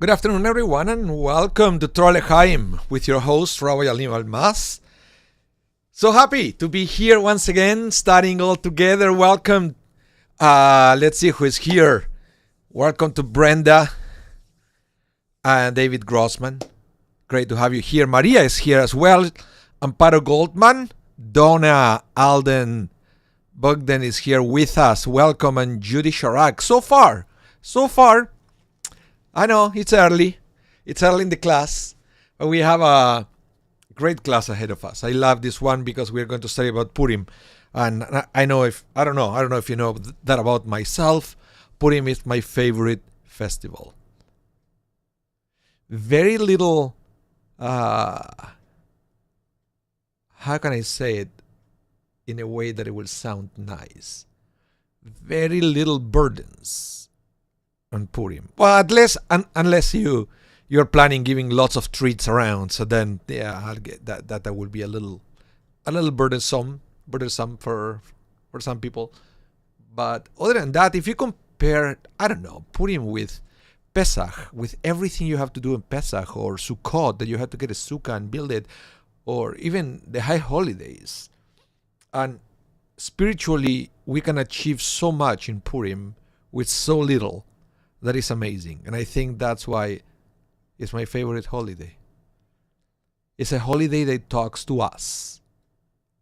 Good afternoon, everyone, and welcome to Torah L'chaim with your host, Rabbi Anibal. So happy to be here once again, studying all together. Welcome. Let's see who is here. Welcome to Brenda and David Grossman. Great to have you here. Maria is here as well. Amparo Goldman, Donna Alden Bogdan is here with us. Welcome, and Judy Sharak. So far, I know it's early. It's early in the class, but we have a great class ahead of us. I love this one because we're going to study about Purim, and I don't know if you know that about myself. Purim is my favorite festival. Very little. How can I say it in a way that it will sound nice? Very little burdens on Purim. Well, unless you're planning giving lots of treats around, so then I'll get that will be a little burdensome for some people. But other than that, if you compare, Purim with Pesach, with everything you have to do in Pesach or Sukkot, that you have to get a sukkah and build it, or even the high holidays, and spiritually we can achieve so much in Purim with so little. That is amazing. And I think that's why it's my favorite holiday. It's a holiday that talks to us.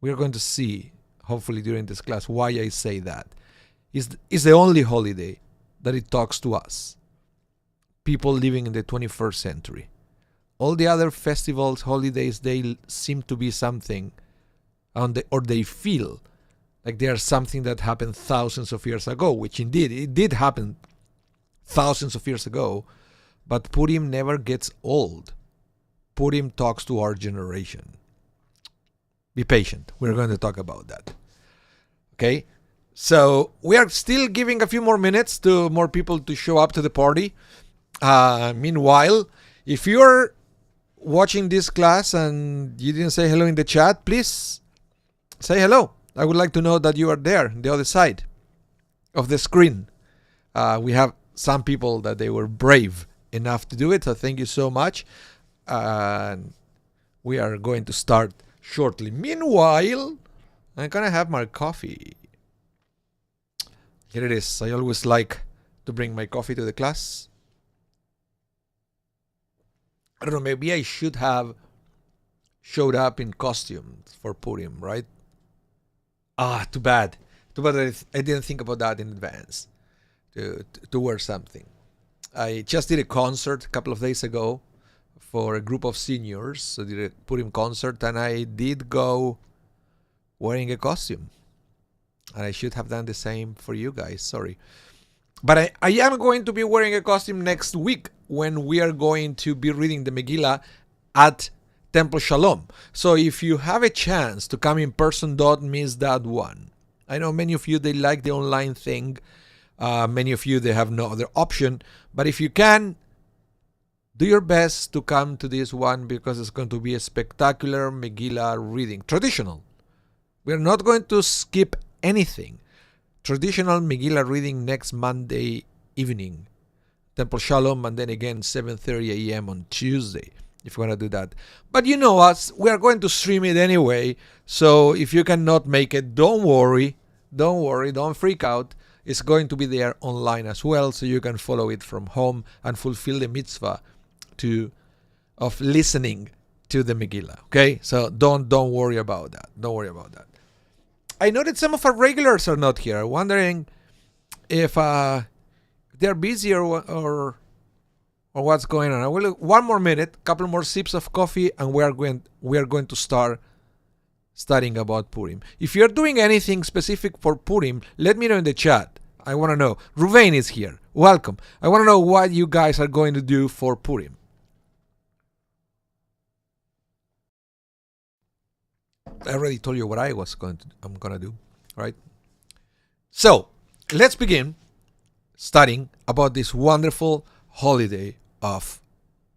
We're going to see, hopefully during this class, why I say that. It's the only holiday that it talks to us. People living in the 21st century. All the other festivals, holidays, they seem to be something, or they feel like they are something that happened thousands of years ago, which indeed, it did happen thousands of years ago, but Purim never gets old. Purim talks to our generation. Be patient. We're going to talk about that. Okay? So we are still giving a few more minutes to more people to show up to the party. Meanwhile, if you're watching this class and you didn't say hello in the chat, please say hello. I would like to know that you are there on the other side of the screen. We have some people that they were brave enough to do it, so thank you so much. And we are going to start shortly. Meanwhile, I'm gonna have my coffee. Here it is. I always like to bring my coffee to the class. I don't know, maybe I should have showed up in costume for Purim, right? Too bad. Too bad I didn't think about that in advance. To wear something. I just did a concert a couple of days ago for a group of seniors. So did a Purim concert, and I did go wearing a costume. And I should have done the same for you guys. Sorry. But I am going to be wearing a costume next week when we are going to be reading the Megillah at Temple Shalom. So if you have a chance to come in person, don't miss that one. I know many of you, they like the online thing. Many of you, they have no other option. But if you can, do your best to come to this one because it's going to be a spectacular Megillah reading. Traditional. We're not going to skip anything. Traditional Megillah reading next Monday evening. Temple Shalom, and then again 7:30 a.m. on Tuesday, if you want to do that. But you know us, we are going to stream it anyway. So if you cannot make it, don't worry, don't freak out. It's going to be there online as well, so you can follow it from home and fulfill the mitzvah of listening to the Megillah. Okay, so don't worry about that. Don't worry about that. I know that some of our regulars are not here. I'm wondering if they're busy or what's going on. I will one more minute, couple more sips of coffee, and we are going to start studying about Purim. If you're doing anything specific for Purim, let me know in the chat. I want to know. Ruvain is here. Welcome. I want to know what you guys are going to do for Purim. I already told you what I'm going to do. All right? So, let's begin studying about this wonderful holiday of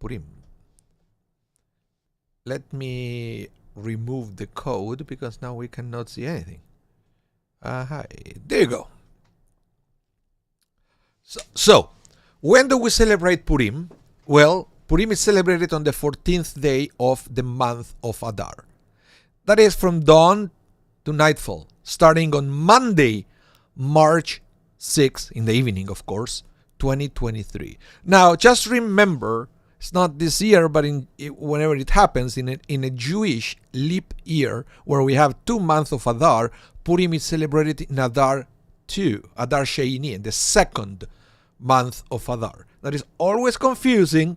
Purim. Let me remove the code because now we cannot see anything. Hi, there you go. So when do we celebrate Purim? Well, Purim is celebrated on the 14th day of the month of Adar. That is from dawn to nightfall, starting on Monday, March 6th, in the evening, of course, 2023. Now, just remember, it's not this year, but whenever it happens, in a Jewish leap year, where we have 2 months of Adar, Purim is celebrated in Adar 2, Adar Sheini, in the second month of Adar. That is always confusing.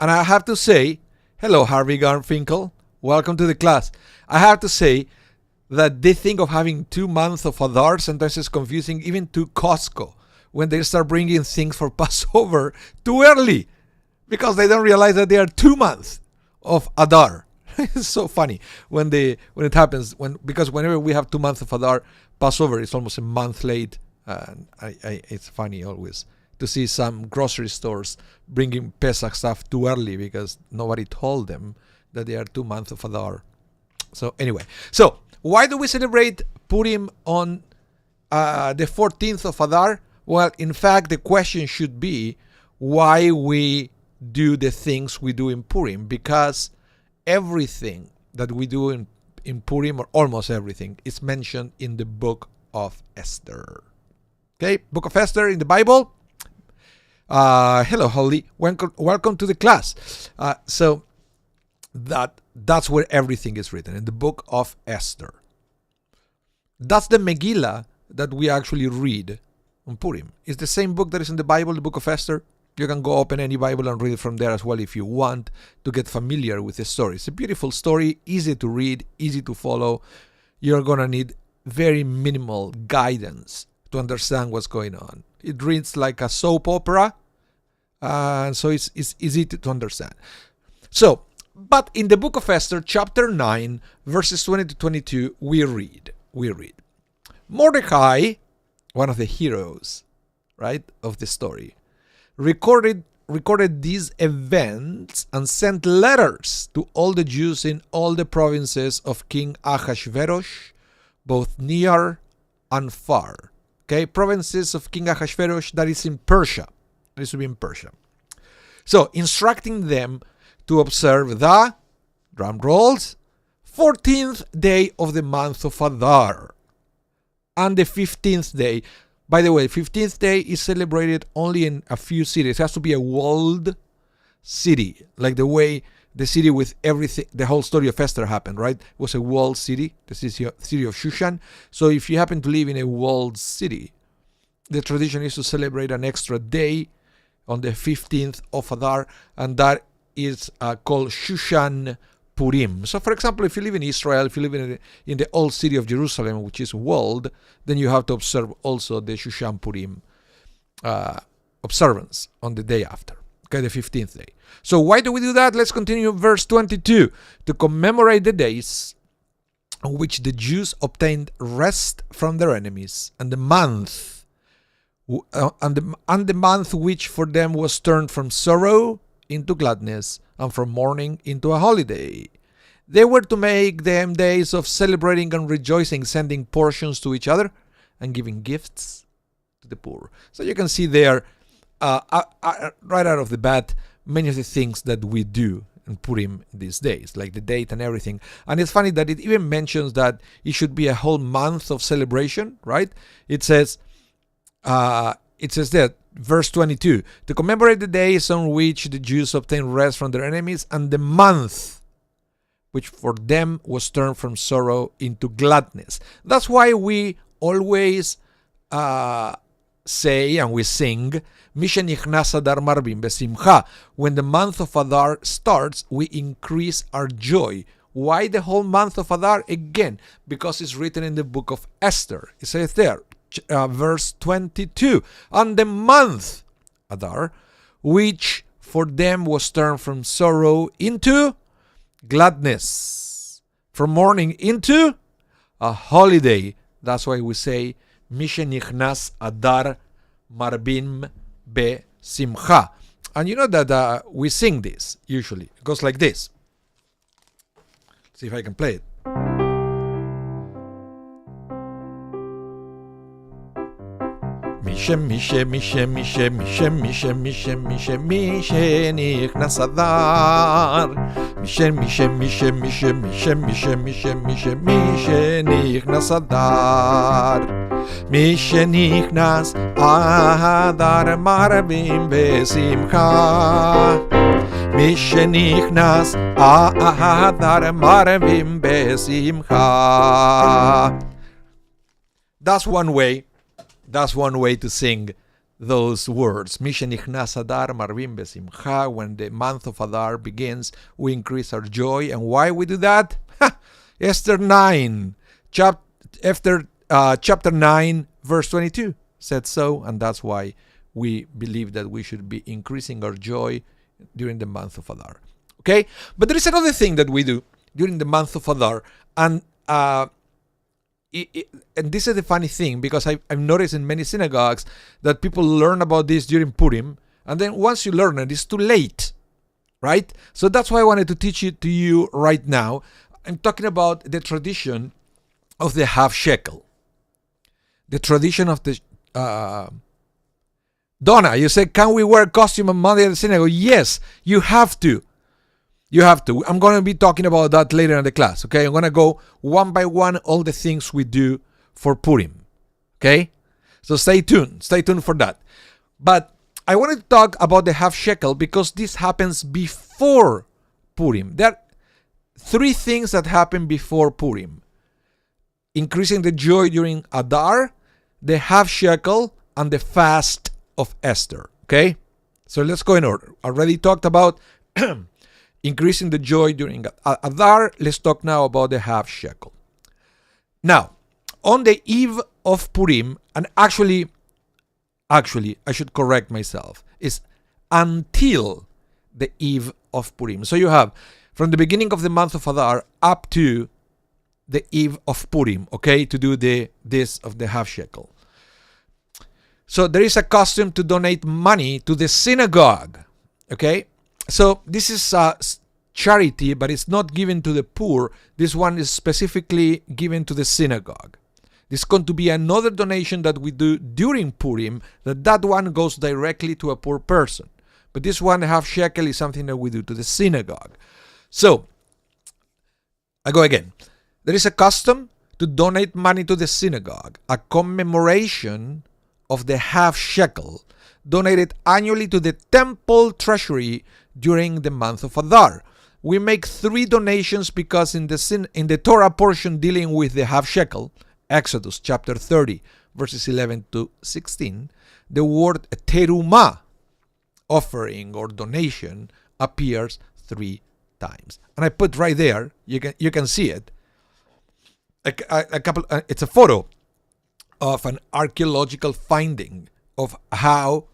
And I have to say, hello, Harvey Garfinkel. Welcome to the class. I have to say that they think of having 2 months of Adar sometimes is confusing, even to Costco, when they start bringing things for Passover too early, because they don't realize that they are 2 months of Adar. It's so funny when it happens, because whenever we have 2 months of Adar, Passover is almost a month late. And it's funny always to see some grocery stores bringing Pesach stuff too early because nobody told them that they are 2 months of Adar. So anyway, so why do we celebrate Purim on the 14th of Adar? Well, in fact, the question should be why we do the things we do in Purim, because everything that we do in Purim, or almost everything, is mentioned in the book of Esther. Okay, book of Esther in the Bible. Hello, Holly. Welcome to the class. So that's where everything is written, in the book of Esther. That's the Megillah that we actually read on Purim. It's the same book that is in the Bible, the book of Esther. You can go open any Bible and read it from there as well if you want to get familiar with the story. It's a beautiful story, easy to read, easy to follow. You're going to need very minimal guidance to understand what's going on. It reads like a soap opera, so it's easy to understand. So, but in the book of Esther, chapter 9, verses 20 to 22, we read, Mordecai, one of the heroes, right, of the story, recorded these events and sent letters to all the Jews in all the provinces of King Ahasuerus, both near and far. Okay, provinces of King Ahasuerus, that is in Persia. That is to be in Persia. So, instructing them to observe the, drum rolls, 14th day of the month of Adar, and the 15th day. By the way, 15th day is celebrated only in a few cities. It has to be a walled city, like the way the city with everything, the whole story of Esther happened, right? It was a walled city, the city of Shushan. So if you happen to live in a walled city, the tradition is to celebrate an extra day on the 15th of Adar, and that is called Shushan Purim. So, for example, if you live in Israel, if you live in the old city of Jerusalem, which is walled, then you have to observe also the Shushan Purim observance on the day after, okay, the 15th day. So why do we do that? Let's continue verse 22. To commemorate the days on which the Jews obtained rest from their enemies, and the month which for them was turned from sorrow into gladness, and from mourning into a holiday. They were to make them days of celebrating and rejoicing, sending portions to each other and giving gifts to the poor. So you can see there, right out of the bat, many of the things that we do in Purim these days, like the date and everything. And it's funny that it even mentions that it should be a whole month of celebration, right? It says that, verse 22, to commemorate the days on which the Jews obtained rest from their enemies, and the month which for them was turned from sorrow into gladness. That's why we always say and we sing, Mishenichnas Adar Marbim Besimcha. When the month of Adar starts, we increase our joy. Why the whole month of Adar? Again, because it's written in the book of Esther. It says there, verse 22, and the month Adar, which for them was turned from sorrow into gladness, from mourning into a holiday. That's why we say Mishenichnas Adar Marbim Be Simcha. And you know that we sing this usually. It goes like this. Let's see if I can play it. משנכנס אדר, משנכנס אדר, משנכנס אדר מרבים בשמחה, משנכנס אדר מרבים בשמחה. That's one way to sing those words. Mishenichnas Adar Marvim Besimcha. When the month of Adar begins, we increase our joy. And why we do that? Esther 9, chapter 9, verse 22 said so, and that's why we believe that we should be increasing our joy during the month of Adar. Okay? But there is another thing that we do during the month of Adar, and and this is the funny thing, because I've noticed in many synagogues that people learn about this during Purim, and then once you learn it, it's too late, right? So that's why I wanted to teach it to you right now. I'm talking about the tradition of the half shekel. The tradition of the... Donna, you said, can we wear costume on Monday at the synagogue? Yes, you have to. You have to. I'm going to be talking about that later in the class, okay? I'm going to go one by one all the things we do for Purim, okay? So stay tuned. Stay tuned for that. But I wanted to talk about the half shekel because this happens before Purim. There are three things that happen before Purim. Increasing the joy during Adar, the half shekel, and the fast of Esther, okay? So let's go in order. Already talked about increasing the joy during Adar. Let's talk now about the half shekel. Now, on the eve of Purim, and actually, I should correct myself, is until the eve of Purim. So you have from the beginning of the month of Adar up to the eve of Purim, okay, to do this of the half shekel. So there is a custom to donate money to the synagogue, okay? So this is charity, but it's not given to the poor. This one is specifically given to the synagogue. This is going to be another donation that we do during Purim, that one goes directly to a poor person. But this one, half shekel, is something that we do to the synagogue. So, I go again. There is a custom to donate money to the synagogue, a commemoration of the half shekel, donated annually to the temple treasury during the month of Adar. We make three donations because in the Torah portion dealing with the half shekel, Exodus chapter 30, verses 11 to 16, the word terumah, offering or donation, appears three times. And I put right there, you can see it, it's a photo of an archaeological finding of how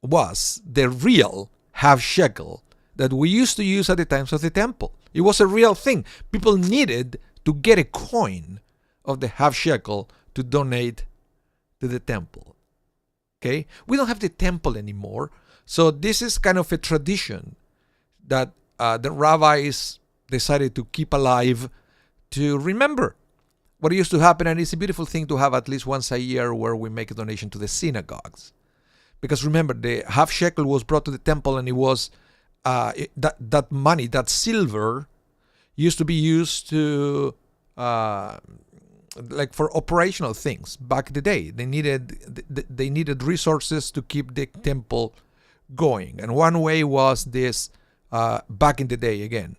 was the real half shekel that we used to use at the times of the temple. It was a real thing. People needed to get a coin of the half shekel to donate to the temple. Okay? We don't have the temple anymore, so this is kind of a tradition that the rabbis decided to keep alive to remember what used to happen, and it's a beautiful thing to have at least once a year where we make a donation to the synagogues. Because remember, the half shekel was brought to the temple, and it was that money, that silver, used to be used to like for operational things back in the day. They needed resources to keep the temple going, and one way was this. Back in the day, again,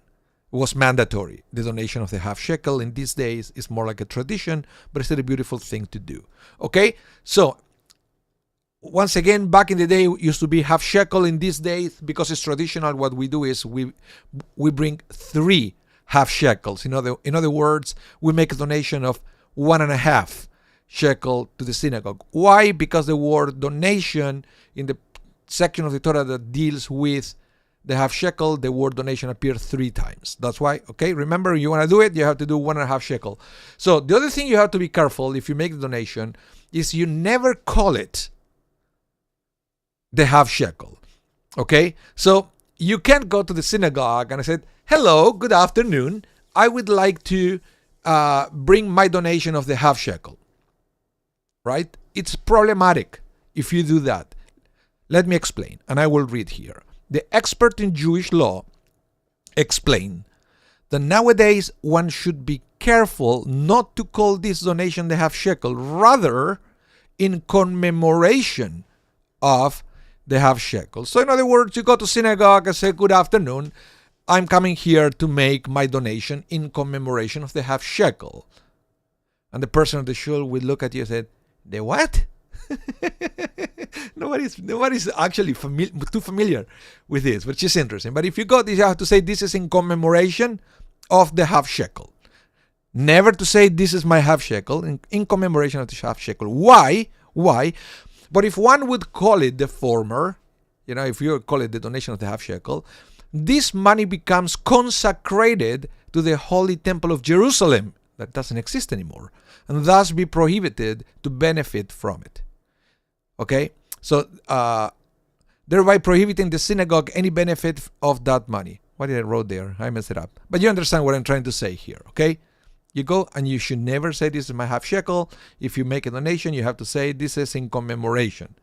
it was mandatory. The donation of the half shekel in these days is more like a tradition, but it's still a beautiful thing to do. Okay, so once again, back in the day, it used to be half shekel. In these days, because it's traditional, what we do is we bring three half shekels. In other words, we make a donation of 1.5 shekel to the synagogue. Why? Because the word donation in the section of the Torah that deals with the half shekel, the word donation appears 3 times. That's why, okay, remember, you want to do it, you have to do 1.5 shekel. So the other thing you have to be careful if you make the donation is you never call it the half shekel. Okay, so you can't go to the synagogue and I said, hello, good afternoon, I would like to bring my donation of the half shekel. Right? It's problematic. if you do that. Let me explain, and I will read here. The expert in Jewish law explained that nowadays one should be careful not to call this donation the half shekel, rather in commemoration of the half shekel. So in other words, you go to synagogue and say, good afternoon, I'm coming here to make my donation in commemoration of the half shekel. And the person at the shul will look at you and say, the what? Nobody's actually too familiar with this, which is interesting. But if you go, you have to say this is in commemoration of the half shekel. Never to say this is my half shekel, in commemoration of the half shekel. Why? But if one would call it the former, if you call it the donation of the half shekel, this money becomes consecrated to the holy temple of Jerusalem that doesn't exist anymore, and thus be prohibited to benefit from it. Okay? So, thereby prohibiting the synagogue any benefit of that money. What did I wrote there? I messed it up. But you understand what I'm trying to say here, okay? You go and you should never say this is my half shekel. If you make a donation, you have to say this is in commemoration.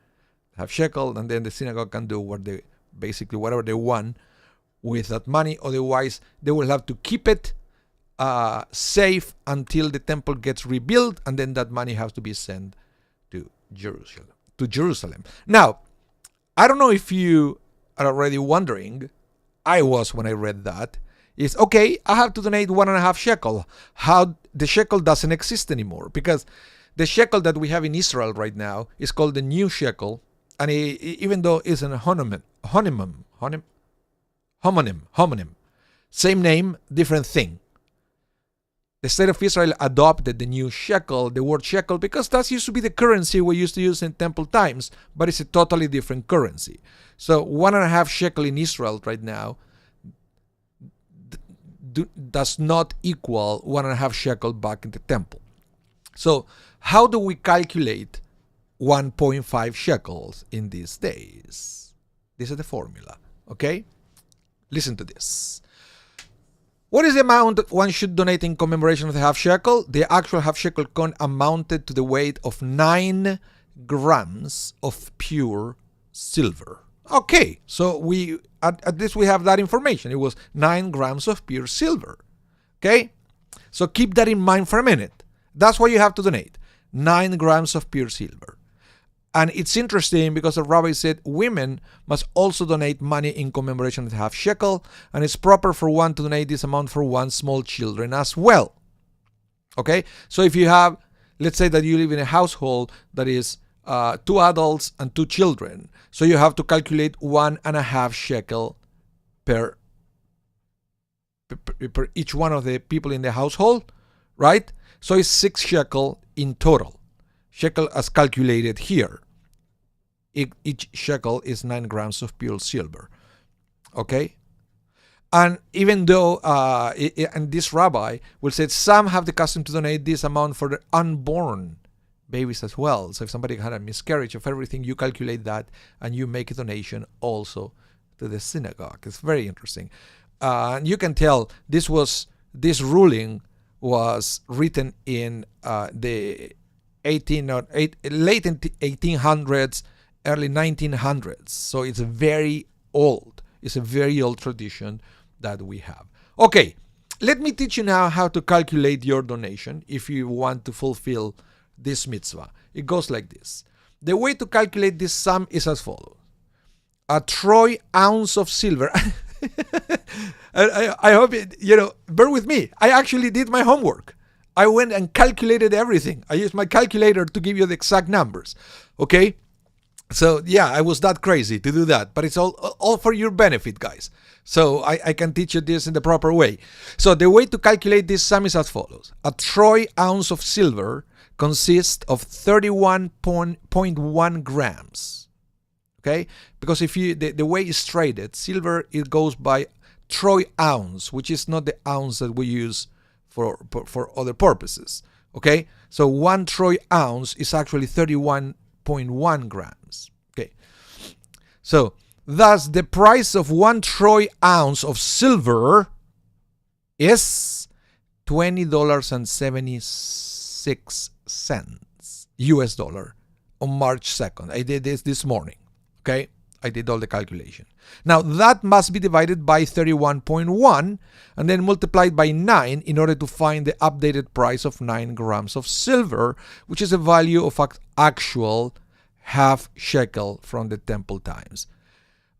Half shekel, and then the synagogue can do whatever they want with that money. Otherwise, they will have to keep it safe until the temple gets rebuilt, and then that money has to be sent to Jerusalem. Now, I don't know if you are already wondering, I was when I read that, is okay, I have to donate 1.5 shekel. How the shekel doesn't exist anymore, because the shekel that we have in Israel right now is called the new shekel, and even though it's an homonym, same name, different thing. The state of Israel adopted the new shekel, the word shekel, because that used to be the currency we used to use in temple times, but it's a totally different currency. So 1.5 shekel in Israel right now does not equal 1.5 shekel back in the temple. So how do we calculate 1.5 shekels in these days? This is the formula, okay? Listen to this. What is the amount one should donate in commemoration of the half shekel? The actual half shekel coin amounted to the weight of 9 grams of pure silver. Okay, so we at least we have that information. It was 9 grams of pure silver. Okay, so keep that in mind for a minute. That's what you have to donate, 9 grams of pure silver. And it's interesting because the rabbi said women must also donate money in commemoration of the half shekel, and it's proper for one to donate this amount for one small children as well. Okay, so if you have, let's say that you live in a household that is 2 adults and 2 children, so you have to calculate 1.5 shekel per each one of the people in the household, right? So it's 6 shekel in total. Shekel as calculated here. Each shekel is 9 grams of pure silver. Okay? And even though, and this rabbi will say some have the custom to donate this amount for the unborn babies as well. So if somebody had a miscarriage of everything, you calculate that and you make a donation also to the synagogue. It's very interesting. And you can tell this ruling was written in the late 1800s, early 1900s. So it's very old. It's a very old tradition that we have. Okay, let me teach you now how to calculate your donation if you want to fulfill this mitzvah. It goes like this. The way to calculate this sum is as follows. A troy ounce of silver. I hope, bear with me. I actually did my homework. I went and calculated everything. I used my calculator to give you the exact numbers. Okay? So, yeah, I was that crazy to do that. But it's all for your benefit, guys. So I can teach you this in the proper way. So the way to calculate this sum is as follows. A troy ounce of silver consists of 31.1 grams. Okay? Because if you the way it's traded, silver, it goes by troy ounce, which is not the ounce that we use for other purposes. Okay? So 1 troy ounce is actually 31.1 grams. Okay? So thus the price of 1 troy ounce of silver is $20.76 US dollar on March 2nd. I did this morning. Okay? I did all the calculation. Now, that must be divided by 31.1 and then multiplied by 9 in order to find the updated price of 9 grams of silver, which is a value of actual half shekel from the temple times.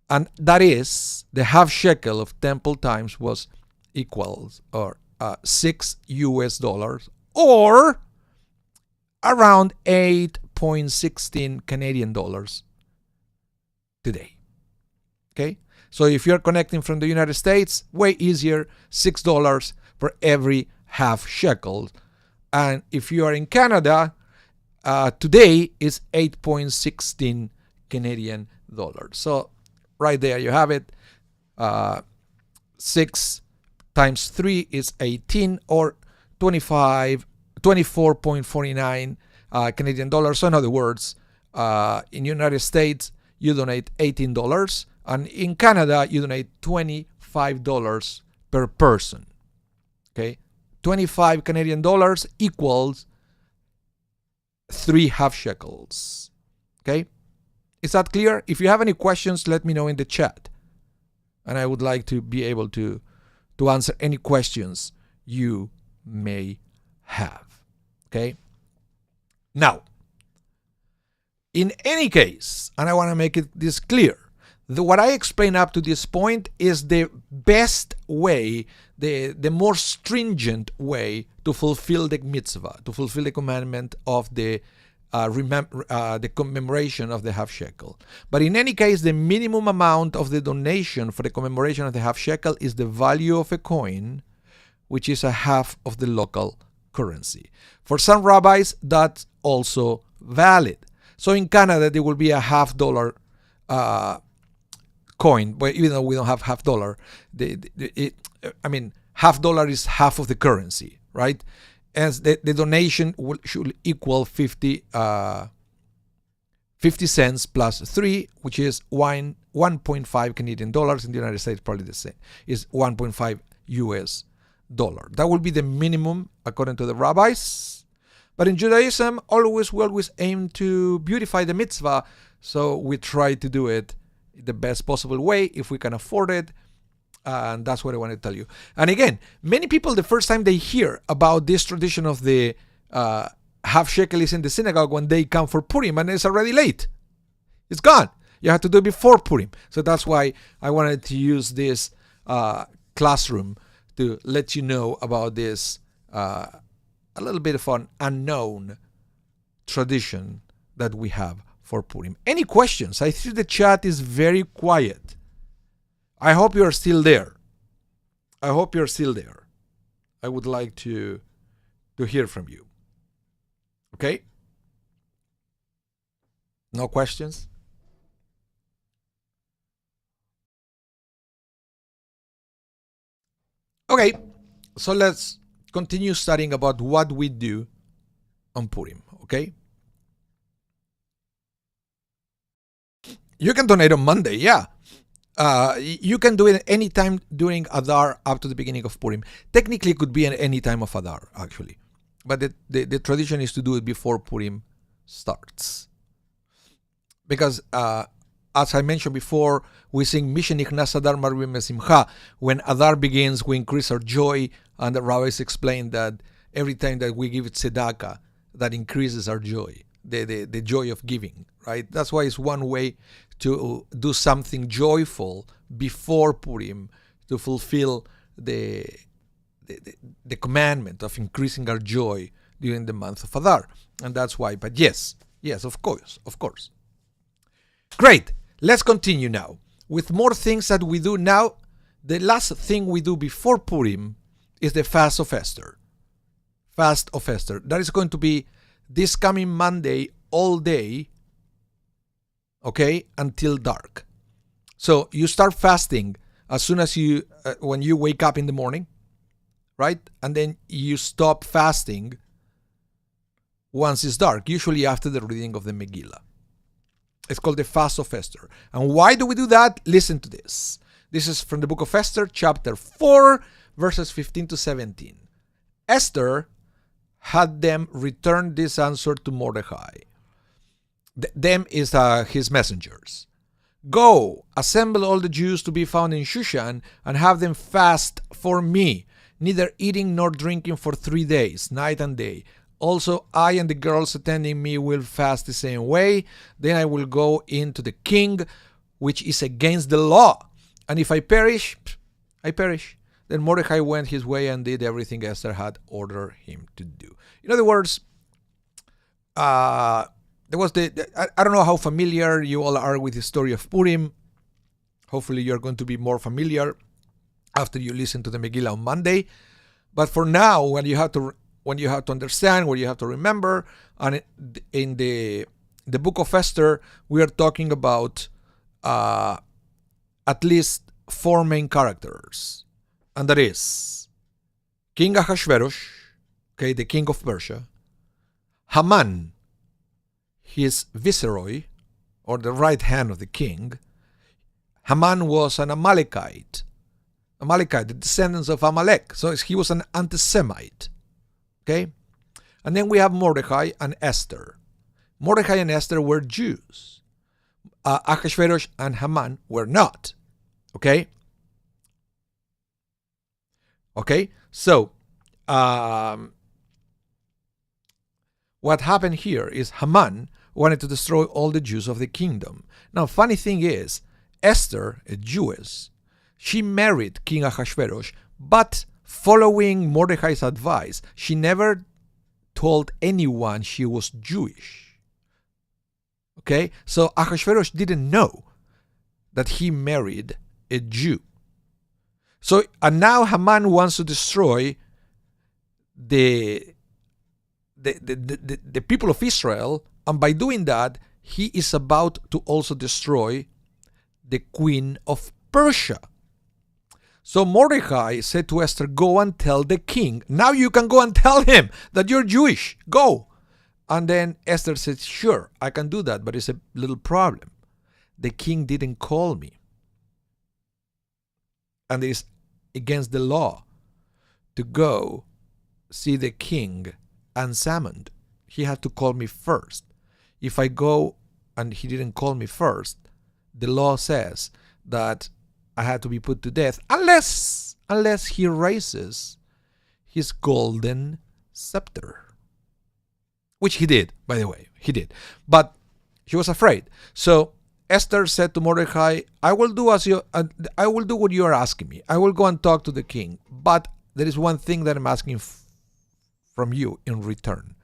And that is, the half shekel of temple times was equals or $6 or around 8.16 Canadian dollars today. Okay? So if you're connecting from the United States, way easier, $6 for every half shekel. And if you are in Canada, today is 8.16 Canadian dollars. So right there you have it. 6 times 3 is 18 or 24.49 Canadian dollars. So in other words, in United States, you donate $18, and in Canada, you donate $25 per person. Okay? 25 Canadian dollars equals 3 half shekels. Okay? Is that clear? If you have any questions, let me know in the chat. And I would like to be able to answer any questions you may have. Okay? Now, in any case, and I want to make this clear, what I explained up to this point is the best way, the more stringent way to fulfill the mitzvah, to fulfill the commandment of the commemoration of the half shekel. But in any case, the minimum amount of the donation for the commemoration of the half shekel is the value of a coin, which is a half of the local currency. For some rabbis, that's also valid. So in Canada, there will be a $50 coin, but even though we don't have $50, $50 is half of the currency, right? And the donation should equal 50 cents plus 3, which is 1.5 Canadian dollars. In the United States, probably the same, is 1.5 US dollar. That will be the minimum according to the rabbis. But in Judaism, we always aim to beautify the mitzvah, so we try to do it the best possible way if we can afford it. And that's what I want to tell you. And again, many people, the first time they hear about this tradition of the half shekel is in the synagogue when they come for Purim, and it's already late. It's gone. You have to do it before Purim. So that's why I wanted to use this classroom to let you know about this a little bit of an unknown tradition that we have for Purim. Any questions? I see the chat is very quiet. I hope you're still there. I hope you're still there. I would like to hear from you. Okay? No questions? Okay, so let's continue studying about what we do on Purim, okay? You can donate on Monday, yeah. You can do it any time during Adar up to the beginning of Purim. Technically, it could be at any time of Adar, actually. But the tradition is to do it before Purim starts. Because, as I mentioned before, we sing Mishenichnas Adar Marvim Simcha. When Adar begins, we increase our joy. And the rabbis explained that every time that we give tzedakah, that increases our joy, the joy of giving, right? That's why it's one way to do something joyful before Purim to fulfill the commandment of increasing our joy during the month of Adar. And that's why, but yes, of course. Great. Let's continue now with more things that we do now. The last thing we do before Purim is the Fast of Esther. Fast of Esther. That is going to be this coming Monday all day, okay, until dark. So you start fasting as soon as when you wake up in the morning, right? And then you stop fasting once it's dark, usually after the reading of the Megillah. It's called the Fast of Esther. And why do we do that? Listen to this. This is from the book of Esther, chapter 4, verses 15 to 17. Esther had them return this answer to Mordecai. them is his messengers. Go, assemble all the Jews to be found in Shushan, and have them fast for me, neither eating nor drinking for 3 days, night and day. Also, I and the girls attending me will fast the same way. Then I will go into the king, which is against the law. And if I perish, I perish. Then Mordecai went his way and did everything Esther had ordered him to do. In other words, there was I don't know how familiar you all are with the story of Purim. Hopefully you're going to be more familiar after you listen to the Megillah on Monday. But for now, what you have to understand, what you have to remember, and in the book of Esther, we are talking about at least 4 main characters. And that is King Ahasuerus, okay, the king of Persia, Haman, his viceroy, or the right hand of the king. Haman was an Amalekite, the descendants of Amalek. So he was an anti-Semite. Okay? And then we have Mordecai and Esther. Mordecai and Esther were Jews. Ahasuerus and Haman were not. Okay? Okay? So, what happened here is Haman wanted to destroy all the Jews of the kingdom. Now, funny thing is, Esther, a Jewess, she married King Ahasuerus, but following Mordecai's advice, she never told anyone she was Jewish. Okay? So Ahasuerus didn't know that he married a Jew. So, and now Haman wants to destroy the people of Israel, and by doing that, he is about to also destroy the queen of Persia. So Mordecai said to Esther, go and tell the king. Now you can go and tell him that you're Jewish. Go. And then Esther said, sure, I can do that, but it's a little problem. The king didn't call me. And it is against the law to go see the king unsummoned. He had to call me first. If I go and he didn't call me first, the law says that I had to be put to death unless he raises his golden scepter. Which he did, by the way. He did. But he was afraid. So Esther said to Mordecai, I will do what you are asking me. I will go and talk to the king. But there is one thing that I'm asking from you in return.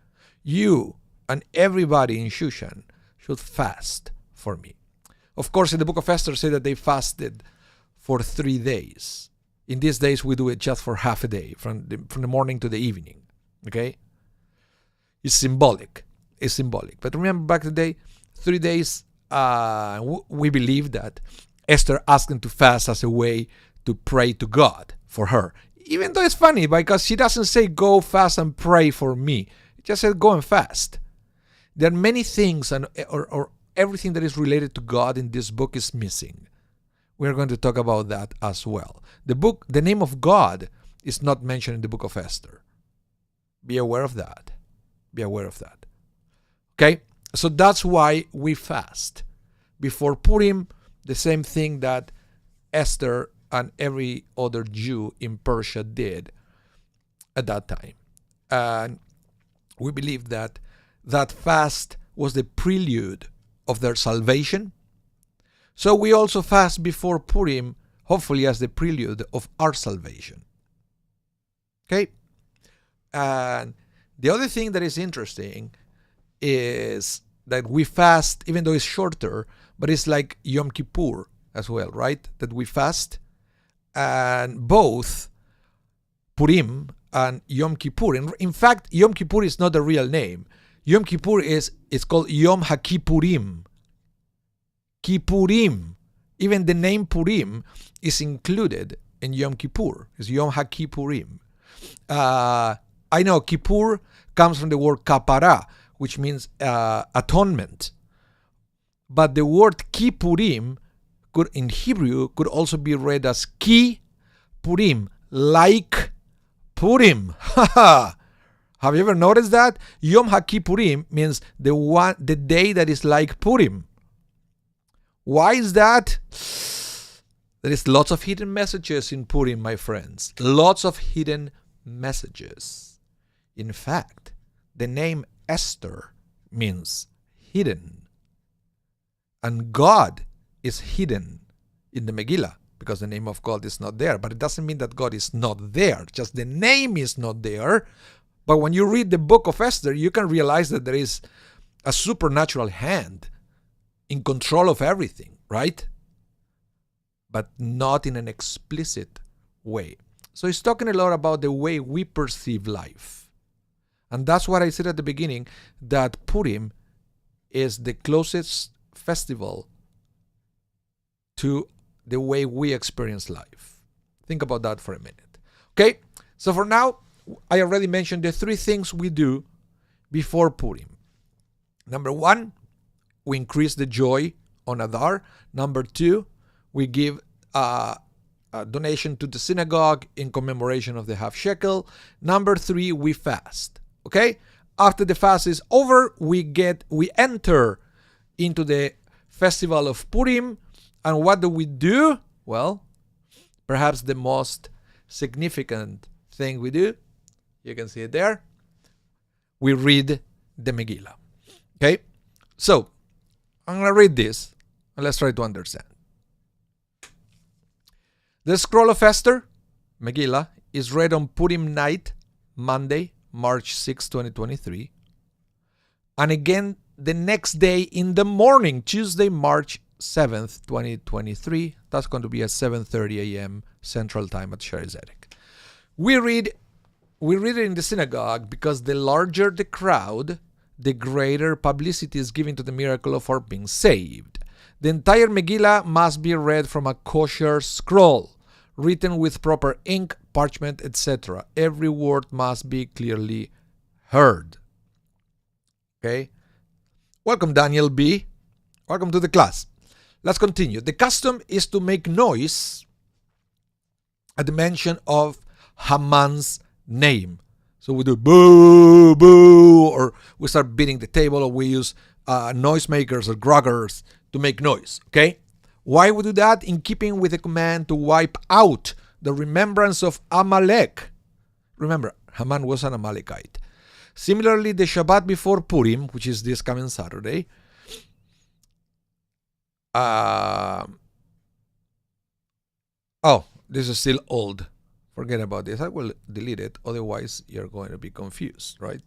You and everybody in Shushan should fast for me. Of course, in the book of Esther, say that they fasted for 3 days. In these days, we do it just for half a day, from the morning to the evening. Okay? It's symbolic. It's symbolic. But remember, back in the day, 3 days, we believe that Esther asked them to fast as a way to pray to God for her. Even though it's funny, because she doesn't say, go fast and pray for me. It just said, go and fast. There are many things, or everything that is related to God in this book is missing. We're going to talk about that as well. The name of God is not mentioned in the book of Esther. Be aware of that. Be aware of that. Okay? So that's why we fast. Before Purim, the same thing that Esther and every other Jew in Persia did at that time. And we believe that that fast was the prelude of their salvation. So we also fast before Purim, hopefully as the prelude of our salvation. Okay? And the other thing that is interesting is that we fast, even though it's shorter, but it's like Yom Kippur as well, right? That we fast. And both Purim and Yom Kippur. In fact, Yom Kippur is not the real name. Yom Kippur it's called Yom HaKippurim. Kippurim. Even the name Purim is included in Yom Kippur. It's Yom HaKippurim. I know Kippur comes from the word kapara, which means atonement. But the word Kippurim in Hebrew could also be read as Ki Purim, like Purim. Have you ever noticed that? Yom HaKippurim means the day that is like Purim. Why is that? There is lots of hidden messages in Purim, my friends. Lots of hidden messages. In fact, the name Esther means hidden. And God is hidden in the Megillah because the name of God is not there. But it doesn't mean that God is not there. Just the name is not there. But when you read the book of Esther, you can realize that there is a supernatural hand in control of everything, right? But not in an explicit way. So he's talking a lot about the way we perceive life. And that's what I said at the beginning, that Purim is the closest festival to the way we experience life. Think about that for a minute. Okay, so for now, I already mentioned the three things we do before Purim. Number one, we increase the joy on Adar. Number two, we give a donation to the synagogue in commemoration of the half shekel. Number three, we fast. Okay? After the fast is over, we enter into the festival of Purim. And what do we do? Well, perhaps the most significant thing we do, you can see it there, we read the Megillah. Okay? So, I'm going to read this, and let's try to understand. The scroll of Esther, Megillah, is read on Purim night, Monday, March 6, 2023. And again, the next day in the morning, Tuesday, March 7th, 2023. That's going to be at 7:30 a.m. Central Time at Sherry Zedek. We read it in the synagogue because the larger the crowd, the greater publicity is given to the miracle of our being saved. The entire Megillah must be read from a kosher scroll, written with proper ink, parchment, etc. Every word must be clearly heard. Okay? Welcome, Daniel B. Welcome to the class. Let's continue. The custom is to make noise at the mention of Haman's name. So we do boo, boo, or we start beating the table, or we use noisemakers or groggers to make noise. Okay? Why we do that? In keeping with the command to wipe out the remembrance of Amalek. Remember, Haman was an Amalekite. Similarly, the Shabbat before Purim, which is this coming Saturday, this is still old. Forget about this. I will delete it. Otherwise, you're going to be confused, right?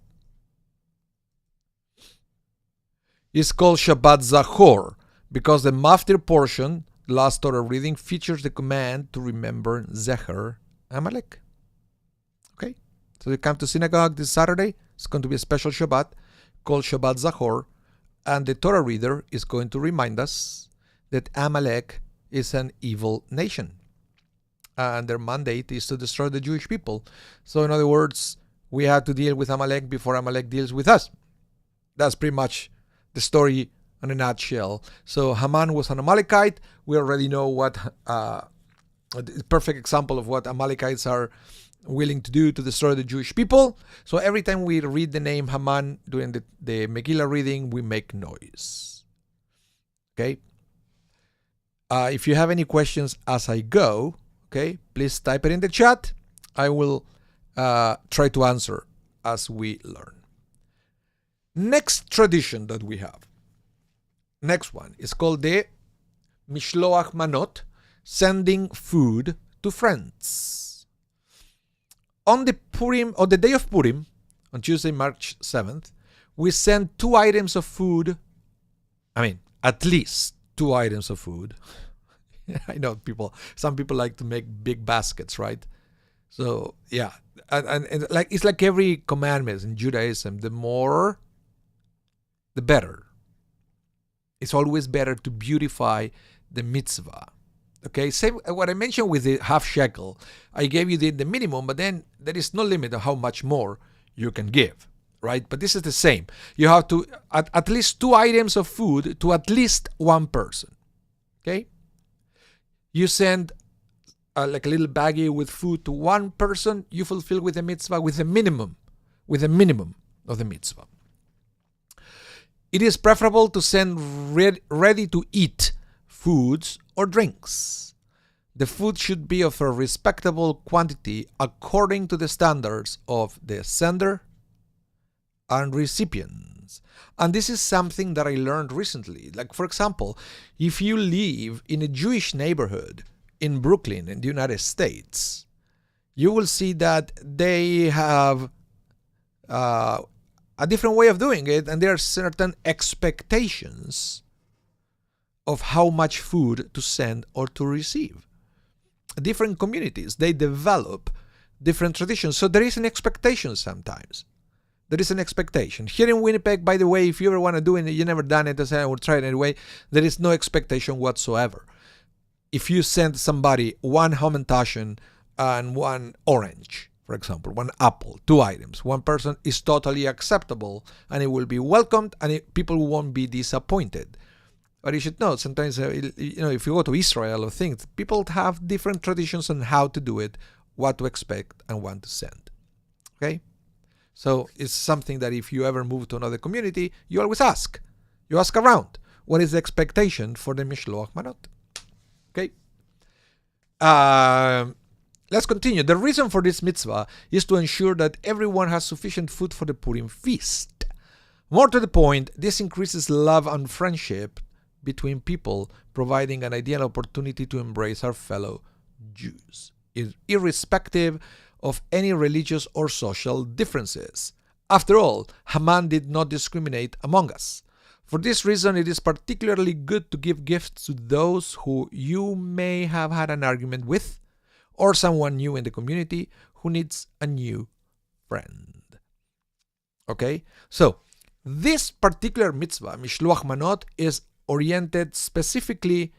It's called Shabbat Zachor because the Maftir portion, last Torah reading, features the command to remember Zecher Amalek. Okay? So you come to synagogue this Saturday. It's going to be a special Shabbat called Shabbat Zachor. And the Torah reader is going to remind us that Amalek is an evil nation. And their mandate is to destroy the Jewish people. So in other words, we have to deal with Amalek before Amalek deals with us. That's pretty much the story in a nutshell. So Haman was an Amalekite. We already know what a perfect example of what Amalekites are willing to do to destroy the Jewish people. So every time we read the name Haman during the Megillah reading, we make noise. Okay? If you have any questions as I go, okay, please type it in the chat. I will try to answer as we learn. Next tradition that we have. Next one is called the Mishloach Manot, sending food to friends. On the day of Purim, on Tuesday, March 7th, we send 2 items of food. At least 2 items of food. I know some people like to make big baskets, right? So, yeah. And like it's like every commandment in Judaism, the more, the better. It's always better to beautify the mitzvah. Okay, same what I mentioned with the half shekel. I gave you the minimum, but then there is no limit of how much more you can give, right? But this is the same. You have to at least 2 items of food to at least 1 person. Okay, you send like a little baggie with food to 1 person. You fulfill with the mitzvah with the minimum, with a minimum of the mitzvah. It is preferable to send ready-to-eat foods or drinks. The food should be of a respectable quantity according to the standards of the sender and recipients. And this is something that I learned recently. Like, for example, if you live in a Jewish neighborhood in Brooklyn in the United States, you will see that they have a different way of doing it, and there are certain expectations of how much food to send or to receive. Different communities, they develop different traditions, so there is an expectation sometimes. There is an expectation. Here in Winnipeg, by the way, if you ever want to do it, you never done it, I will try it anyway, there is no expectation whatsoever. If you send somebody one hamantashen and one orange, for example, one apple, 2 items, one person is totally acceptable and it will be welcomed and people won't be disappointed. But you should know, sometimes, if you go to Israel or things, people have different traditions on how to do it, what to expect and what to send. Okay? So it's something that if you ever move to another community, you always ask. You ask around. What is the expectation for the Mishloach Manot? Okay? Let's continue. The reason for this mitzvah is to ensure that everyone has sufficient food for the Purim feast. More to the point, this increases love and friendship between people, providing an ideal opportunity to embrace our fellow Jews, irrespective of any religious or social differences. After all, Haman did not discriminate among us. For this reason, it is particularly good to give gifts to those who you may have had an argument with, or someone new in the community who needs a new friend. Okay? So, this particular mitzvah, Mishloach Manot, is oriented specifically,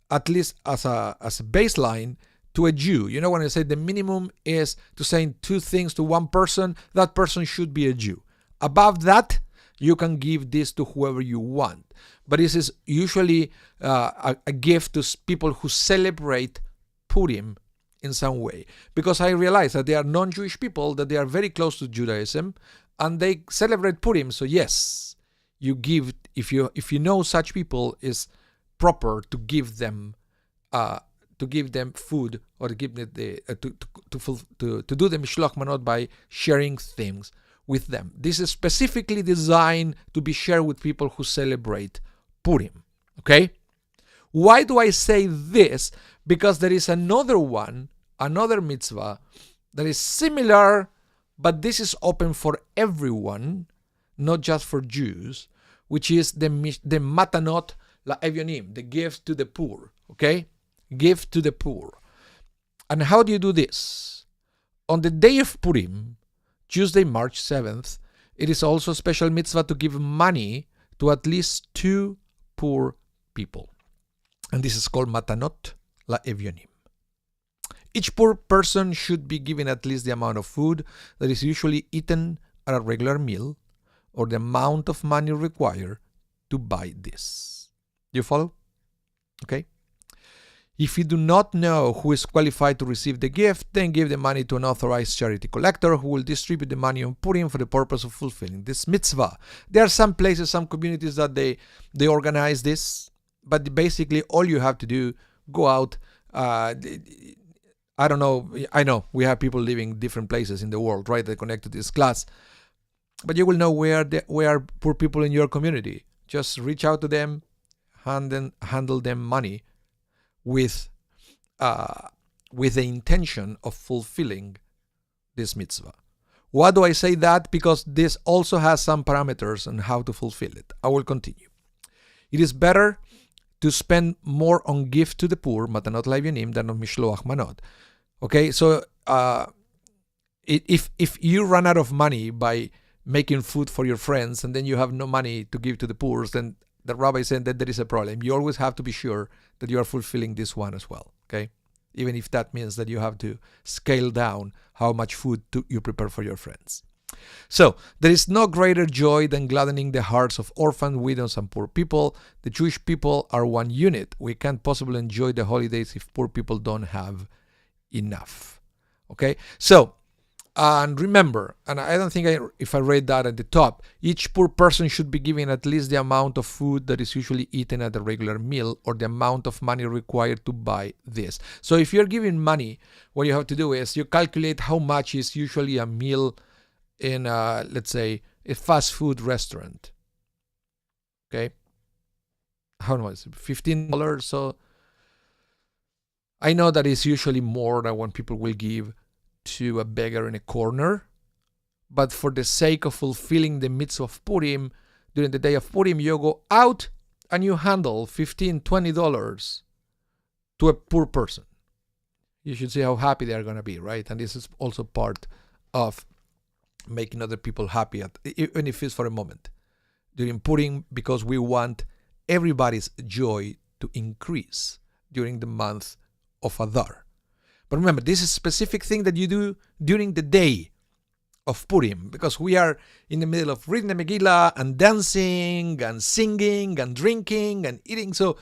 at least as a baseline, to a Jew. You know, when I say the minimum is to say 2 things to one person, that person should be a Jew. Above that, you can give this to whoever you want. But this is usually a gift to people who celebrate Purim in some way. Because I realize that there are non-Jewish people that they are very close to Judaism and they celebrate Purim. So yes, you give, if you know such people, is proper to give them food, or to give them to do the Mishloach Manot by sharing things with them. This is specifically designed to be shared with people who celebrate Purim. Okay? Why do I say this? Because there is another mitzvah that is similar, but this is open for everyone, not just for Jews, which is the matanot la'evyonim, the gift to the poor. Okay? Give to the poor. And how do you do this? On the day of Purim, Tuesday, March 7th, it is also a special mitzvah to give money to at least 2 poor people. And this is called matanot la'evyonim. Each poor person should be given at least the amount of food that is usually eaten at a regular meal, or the amount of money required to buy this. You follow? Okay? If you do not know who is qualified to receive the gift, then give the money to an authorized charity collector who will distribute the money on Purim for the purpose of fulfilling this mitzvah. There are some places, some communities that they organize this, but basically all you have to do, go out. I don't know. I know we have people living in different places in the world, right, that connect to this class. But you will know where are poor people in your community. Just reach out to them, handle them money with the intention of fulfilling this mitzvah. Why do I say that? Because this also has some parameters on how to fulfill it. I will continue. It is better to spend more on gift to the poor, matanot la'evyonim, than on mishloach manot. Okay, so if you run out of money by making food for your friends and then you have no money to give to the poor, then the rabbi said that there is a problem. You always have to be sure that you are fulfilling this one as well, okay? Even if that means that you have to scale down how much food you prepare for your friends. So, there is no greater joy than gladdening the hearts of orphans, widows, and poor people. The Jewish people are one unit. We can't possibly enjoy the holidays if poor people don't have enough. Okay? So, And remember, and I don't think if I read that at the top, each poor person should be given at least the amount of food that is usually eaten at a regular meal, or the amount of money required to buy this. So if you're giving money, what you have to do is you calculate how much is usually a meal in, let's say, a fast food restaurant. Okay? How much? $15. So I know that it's usually more than what people will give to a beggar in a corner, but for the sake of fulfilling the mitzvah of Purim, during the day of Purim, you go out and you handle $15, $20 to a poor person. You should see how happy they are going to be, right? And this is also part of making other people happy, even if it's for a moment, during Purim, because we want everybody's joy to increase during the month of Adar. But remember, this is a specific thing that you do during the day of Purim, because we are in the middle of reading the Megillah and dancing and singing and drinking and eating. So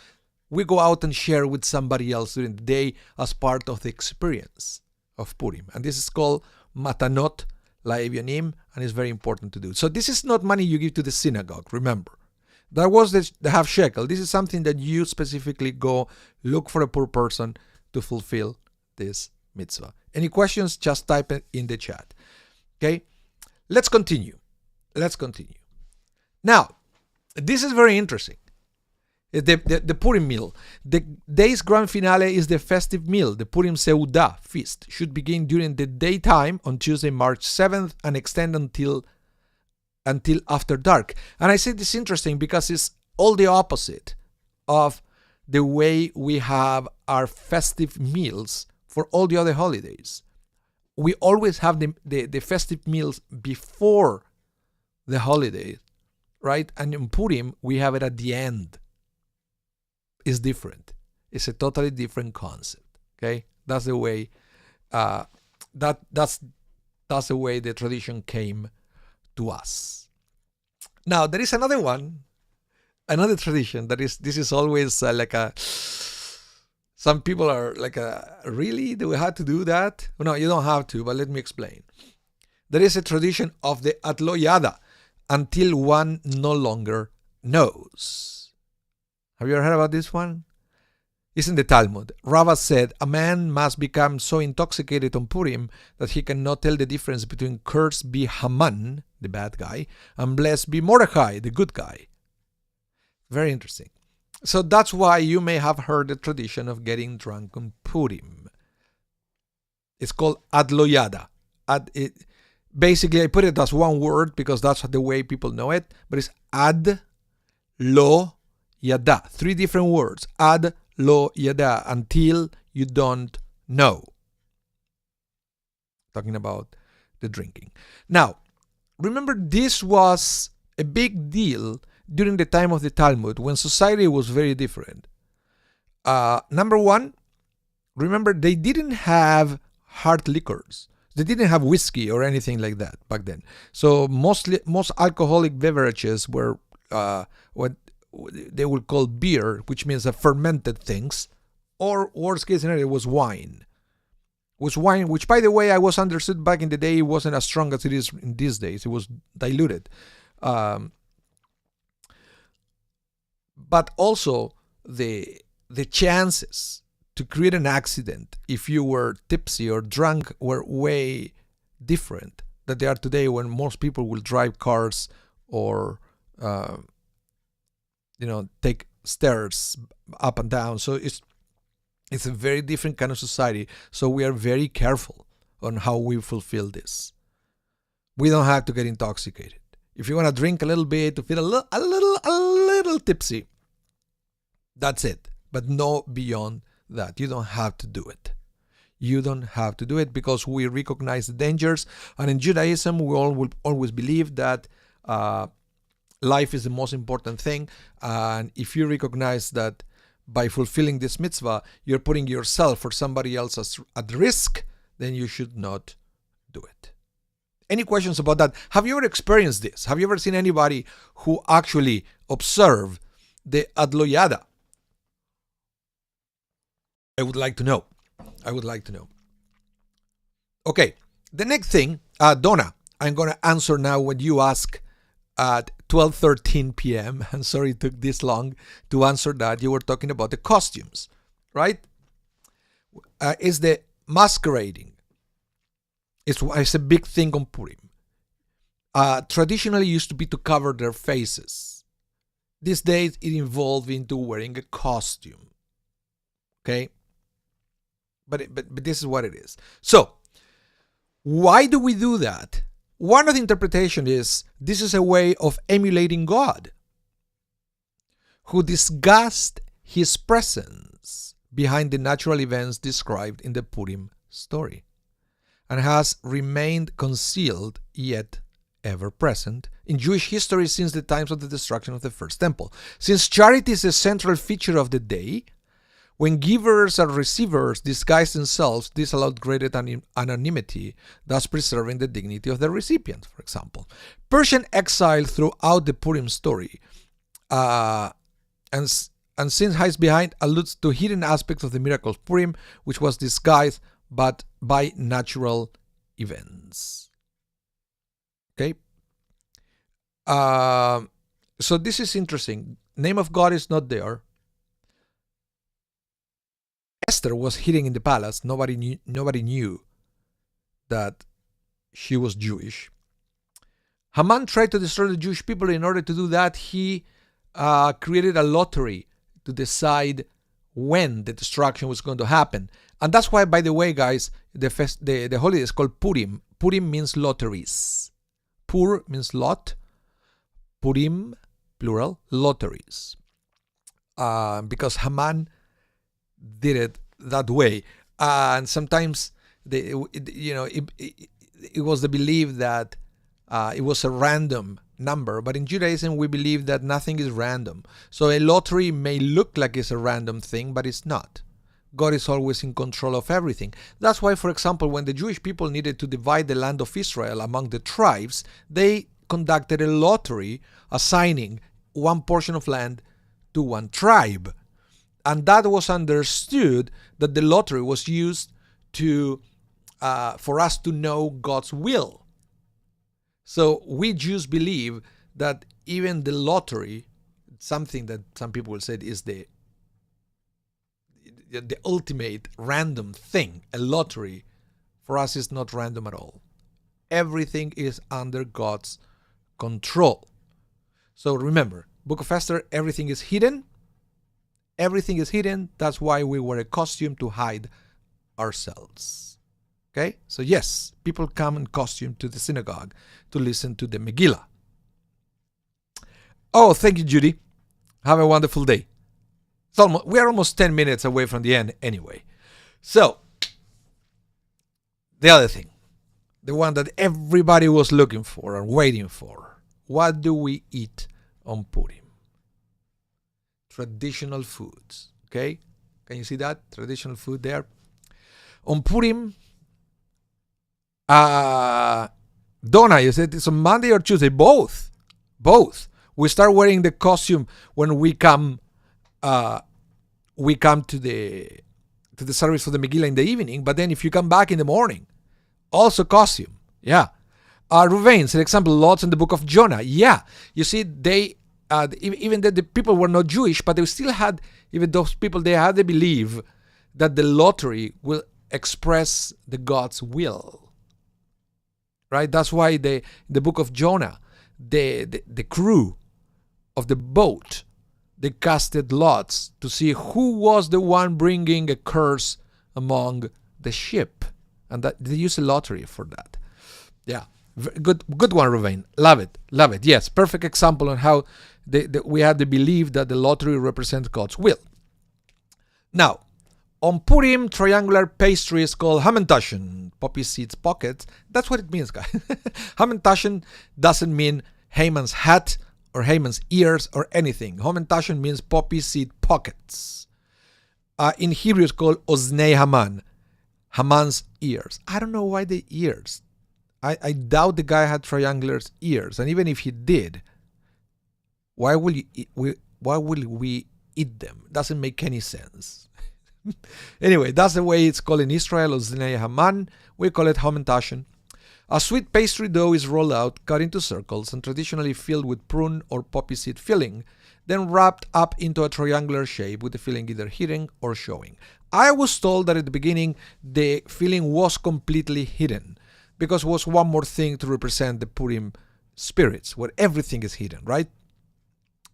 we go out and share with somebody else during the day as part of the experience of Purim. And this is called Matanot La'evyonim, and it's very important to do. So this is not money you give to the synagogue, remember. That was the half shekel. This is something that you specifically go look for a poor person to fulfill this mitzvah. Any questions? Just type it in the chat. Okay, let's continue. Now, this is very interesting. The Purim meal. The day's grand finale is the festive meal. The Purim Seudah feast should begin during the daytime on Tuesday, March 7th, and extend until after dark. And I say this is interesting because it's all the opposite of the way we have our festive meals for all the other holidays. We always have the festive meals before the holiday, right? And in Purim, we have it at the end. It's different. It's a totally different concept, okay? That's the way, that's the way the tradition came to us. Now, there is another tradition this is always like a... Some people are like, really? Do we have to do that? No, you don't have to, but let me explain. There is a tradition of the Atloyada, until one no longer knows. Have you ever heard about this one? It's in the Talmud. Rava said, a man must become so intoxicated on Purim that he cannot tell the difference between cursed be Haman, the bad guy, and blessed be Mordechai, the good guy. Very interesting. So that's why you may have heard the tradition of getting drunk on Purim. It's called Adloyada. Basically, I put it as one word because that's the way people know it, but it's Ad Lo Yada. 3 different words. Ad Lo Yada, until you don't know. Talking about the drinking. Now, remember, this was a big deal during the time of the Talmud, when society was very different. Number one, remember, they didn't have hard liquors. They didn't have whiskey or anything like that back then. So most alcoholic beverages were what they would call beer, which means fermented things, or worst case scenario was wine. Which, by the way, I was understood back in the day, it wasn't as strong as it is in these days. It was diluted. But also the chances to create an accident if you were tipsy or drunk were way different than they are today, when most people will drive cars or take stairs up and down. So it's a very different kind of society. So we are very careful on how we fulfill this. We don't have to get intoxicated. If you want to drink a little bit to feel a little tipsy, that's it. But no beyond that. You don't have to do it. You don't have to do it because we recognize the dangers. And in Judaism, we all will always believe that life is the most important thing. And if you recognize that by fulfilling this mitzvah, you're putting yourself or somebody else at risk, then you should not do it. Any questions about that? Have you ever experienced this? Have you ever seen anybody who actually observed the Adloyada? I would like to know. Okay, The next thing, Donna, I'm going to answer now when you ask at 12:13 p.m. I'm sorry it took this long to answer that. You were talking about the costumes, right? Is the masquerading. It's a big thing on Purim. Traditionally used to be to cover their faces. These days it evolved into wearing a costume. Okay? But this is what it is. So, why do we do that? One of the interpretations is this is a way of emulating God, who disguised his presence behind the natural events described in the Purim story, and has remained concealed yet ever present in Jewish history since the times of the destruction of the first temple. Since charity is a central feature of the day, when givers and receivers disguise themselves, this allowed greater anonymity, thus preserving the dignity of the recipient, for example. Persian exile throughout the Purim story, and since hides behind, alludes to hidden aspects of the miracle of Purim, which was disguised but by natural events. Okay? So this is interesting. Name of God is not there. Esther was hidden in the palace. Nobody knew that she was Jewish. Haman tried to destroy the Jewish people. In order to do that, he created a lottery to decide when the destruction was going to happen. And that's why, by the way, guys, the holiday is called Purim. Purim means lotteries. Pur means lot. Purim, plural, lotteries. Because Haman did it that way, and sometimes it was the belief that it was a random number, but in Judaism we believe that nothing is random. So a lottery may look like it's a random thing, but it's not. God is always in control of everything. That's why, for example, when the Jewish people needed to divide the land of Israel among the tribes, they conducted a lottery assigning one portion of land to one tribe. And that was understood that the lottery was used for us to know God's will. So we Jews believe that even the lottery, something that some people will say is the ultimate random thing, a lottery, for us is not random at all. Everything is under God's control. So remember, Book of Esther, everything is hidden. Everything is hidden. That's why we wear a costume, to hide ourselves. Okay? So yes, people come in costume to the synagogue to listen to the Megillah. Oh, thank you, Judy. Have a wonderful day. We are almost 10 minutes away from the end anyway. So, the other thing, the one that everybody was looking for and waiting for. What do we eat on Purim? Traditional foods. Okay? Can you see that? Traditional food there. On Purim, Donna, you said it's on Monday or Tuesday? Both. We start wearing the costume when we come to the service for the Megillah in the evening, but then if you come back in the morning, also costume. Yeah. Ruvain, for example, lots in the book of Jonah. Yeah. You see, they even though the people were not Jewish, but they still had, even those people, they had the belief that the lottery will express the God's will. Right? That's why the book of Jonah, the crew of the boat, they casted lots to see who was the one bringing a curse among the ship. And that they use a lottery for that. Yeah. Good one, Ruvain. Love it. Yes, perfect example on how we have the belief that the lottery represents God's will. Now, on Purim, triangular pastry is called hamantashen, poppy seeds pockets. That's what it means, guys. Hamantashen doesn't mean Haman's hat or Haman's ears or anything. Hamantashen means poppy seed pockets. In Hebrew, it's called oznei Haman, Haman's ears. I don't know why the ears. I doubt the guy had triangular ears, and even if he did, why will we eat them? Doesn't make any sense. Anyway, that's the way it's called in Israel, Oznei Haman. We call it hamantashen. A sweet pastry dough is rolled out, cut into circles, and traditionally filled with prune or poppy seed filling, then wrapped up into a triangular shape with the filling either hidden or showing. I was told that at the beginning the filling was completely hidden because it was one more thing to represent the Purim spirits, where everything is hidden, right?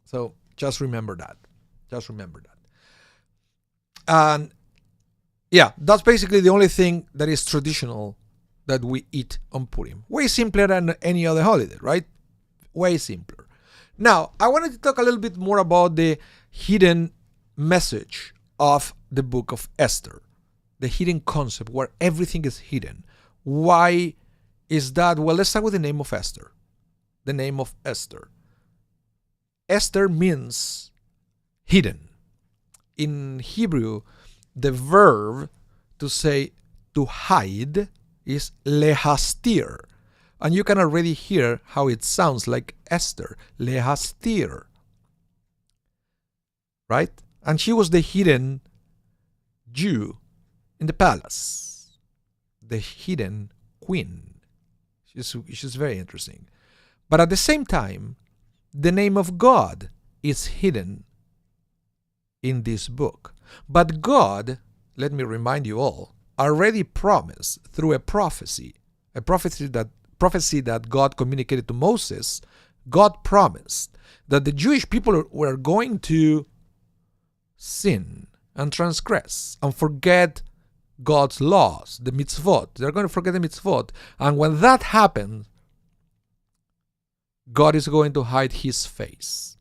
So just remember that. Just remember that. And yeah, that's basically the only thing that is traditional that we eat on Purim. Way simpler than any other holiday, right? Way simpler. Now, I wanted to talk a little bit more about the hidden message of the book of Esther. The hidden concept where everything is hidden. Why is that? Well, let's start with the name of Esther. The name of Esther. Esther means hidden. In Hebrew, the verb to say to hide is lehastir. And you can already hear how it sounds like Esther, lehastir. Right? And she was the hidden Jew in the palace. The hidden queen. She's very interesting. But at the same time, the name of God is hidden in this book. But God, let me remind you all, already promised through a prophecy that God communicated to Moses. God promised that the Jewish people were going to sin and transgress and forget God's laws, the mitzvot. They're going to forget the mitzvot. And when that happens, God is going to hide his face.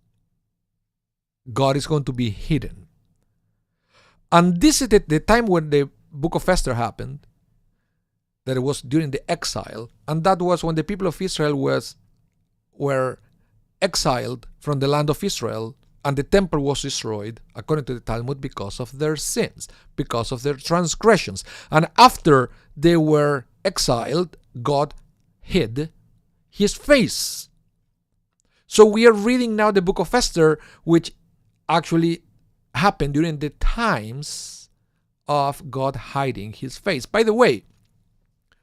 God is going to be hidden. And this is the time when the book of Esther happened, that it was during the exile, and that was when the people of Israel were exiled from the land of Israel, and the temple was destroyed, according to the Talmud, because of their sins, because of their transgressions. And after they were exiled, God hid his face. So we are reading now the book of Esther, which actually happened during the times of God hiding his face. By the way,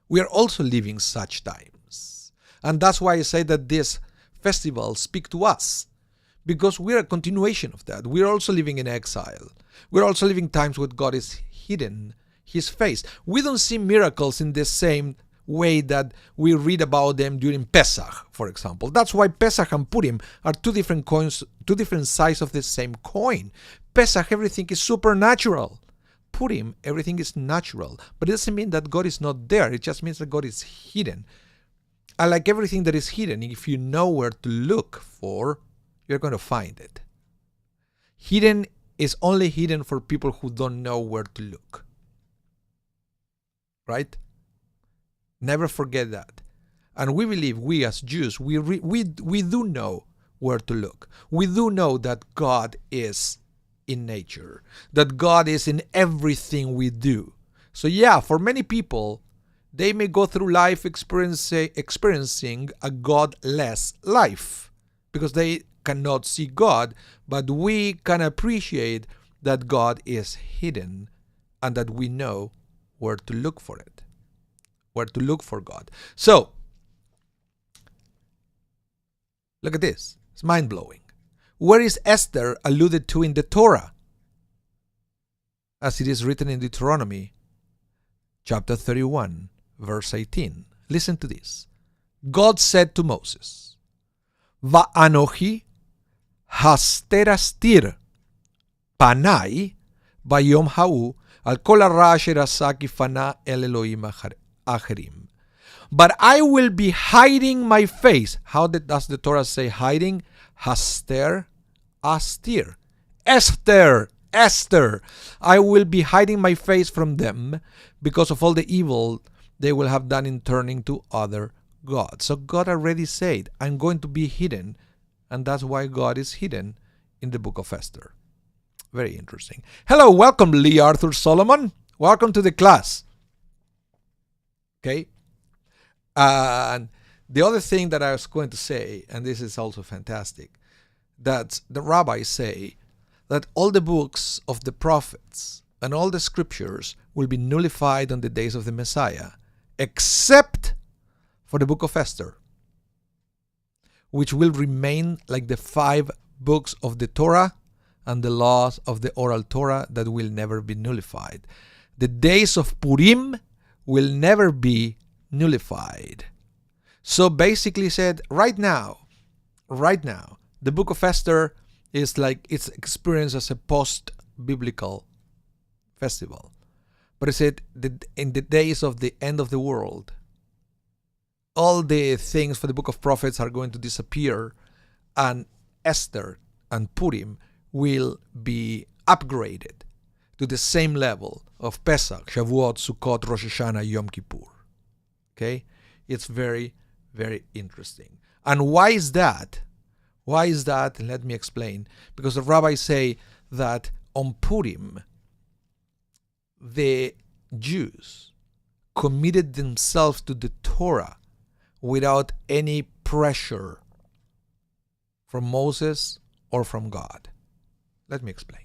we are also living such times. And that's why I say that this festival speaks to us, because we are a continuation of that. We are also living in exile. We're also living times where God is hidden his face. We don't see miracles in the same way that we read about them during Pesach, for example. That's why Pesach and Purim are two different coins, two different sides of the same coin. Pesach, everything is supernatural. Purim, everything is natural. But it doesn't mean that God is not there. It just means that God is hidden. And like everything that is hidden, if you know where to look for, you're going to find it. Hidden is only hidden for people who don't know where to look. Right? Never forget that. And we believe, we as Jews, we do know where to look. We do know that God is in nature, that God is in everything we do. So yeah, for many people, they may go through life experiencing a godless life because they cannot see God, but we can appreciate that God is hidden and that we know where to look for it, where to look for God. So, look at this. It's mind-blowing. Where is Esther alluded to in the Torah? As it is written in Deuteronomy chapter 31, verse 18. Listen to this. God said to Moses, Va'anochi haster panai bayom ha'u al kol hara asher asa ki fana el Elohim acherim. But I will be hiding my face. How does the Torah say hiding? Haster, astir. Esther, Esther. I will be hiding my face from them because of all the evil they will have done in turning to other gods. So God already said, I'm going to be hidden. And that's why God is hidden in the book of Esther. Very interesting. Hello, welcome Lee Arthur Solomon. Welcome to the class. Okay. And the other thing that I was going to say, and this is also fantastic, that the rabbis say that all the books of the prophets and all the scriptures will be nullified on the days of the Messiah, except for the book of Esther, which will remain like the 5 books of the Torah and the laws of the oral Torah that will never be nullified. The days of Purim will never be nullified. So basically said, right now, the book of Esther is like its experience as a post-biblical festival. But it said that in the days of the end of the world, all the things for the book of prophets are going to disappear, and Esther and Purim will be upgraded to the same level of Pesach, Shavuot, Sukkot, Rosh Hashanah, Yom Kippur. Okay? It's very, very interesting. And why is that? Why is that? Let me explain. Because the rabbis say that on Purim, the Jews committed themselves to the Torah without any pressure from Moses or from God. Let me explain.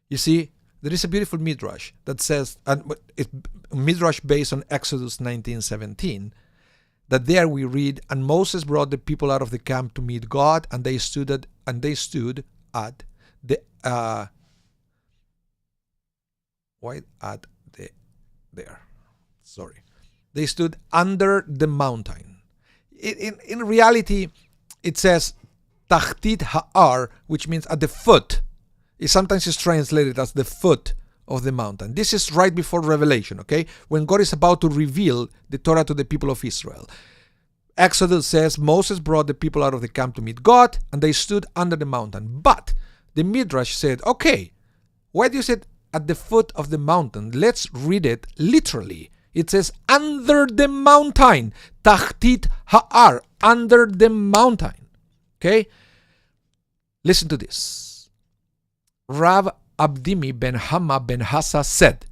You see, there is a beautiful midrash that says, it's midrash based on Exodus 19:17, that there we read, and Moses brought the people out of the camp to meet God, and they stood at the They stood under the mountain. In reality, it says Tachtit Ha'ar, which means at the foot. It sometimes is translated as the foot of the mountain. This is right before Revelation, okay? When God is about to reveal the Torah to the people of Israel. Exodus says Moses brought the people out of the camp to meet God, and they stood under the mountain. But the Midrash said, okay, why do you say at the foot of the mountain? Let's read it literally. It says under the mountain. Tachtit Ha'ar, under the mountain. Okay? Listen to this. Rav Abdimi ben Hama ben Hassa said,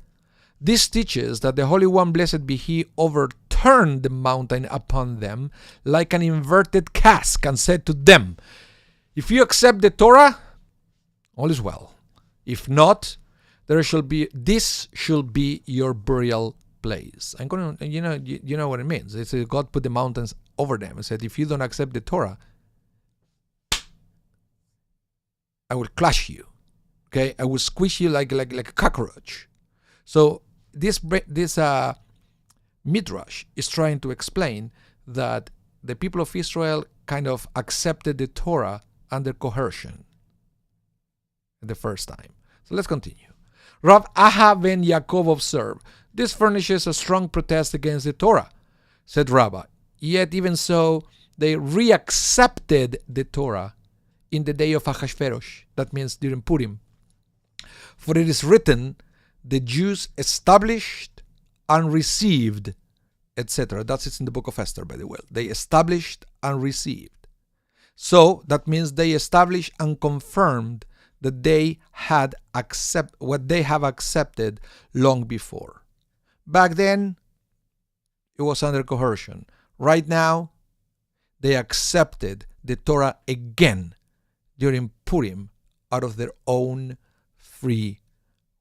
this teaches that the Holy One, blessed be He, overturned the mountain upon them like an inverted cask and said to them, if you accept the Torah, all is well. If not, this shall be your burial place. I'm going to, you know what it means. It's God put the mountains over them and said, if you don't accept the Torah, I will crush you. Okay, I will squish you like a cockroach. So this midrash is trying to explain that the people of Israel kind of accepted the Torah under coercion the first time. So let's continue. Rav Aha ben Yaakov observed, this furnishes a strong protest against the Torah, said Rabbi. Yet even so, they reaccepted the Torah in the day of Achashverosh. That means during Purim. For it is written, the Jews established and received, etc. That's it in the book of Esther, by the way. They established and received. So that means they established and confirmed that they had what they have accepted long before. Back then, it was under coercion. Right now, they accepted the Torah again during Purim out of their own free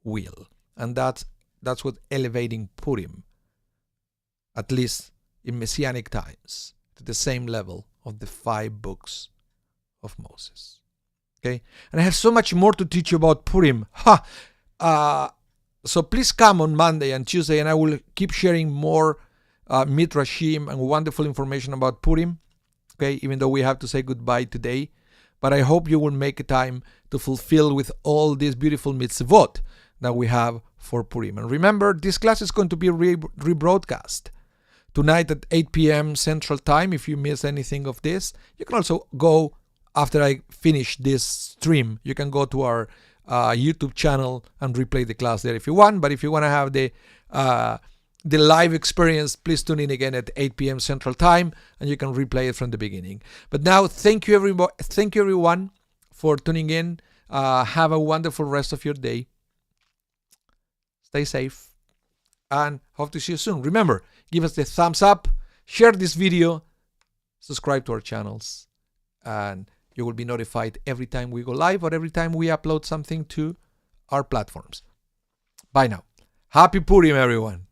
will. And that's what elevating Purim, at least in Messianic times, to the same level of the 5 books of Moses. Okay? And I have so much more to teach you about Purim. So please come on Monday and Tuesday, and I will keep sharing more midrashim and wonderful information about Purim. Okay? Even though we have to say goodbye today. But I hope you will make a time to fulfill with all these beautiful mitzvot that we have for Purim. And remember, this class is going to be rebroadcast tonight at 8 p.m. Central Time. If you miss anything of this, you can also go, after I finish this stream, you can go to our YouTube channel and replay the class there if you want. But if you want to have the live experience, please tune in again at 8 p.m. Central Time, and you can replay it from the beginning. But now, thank you everyone for tuning in. Have a wonderful rest of your day. Stay safe, and hope to see you soon. Remember, give us the thumbs up, share this video, subscribe to our channels, and you will be notified every time we go live or every time we upload something to our platforms. Bye now. Happy Purim, everyone.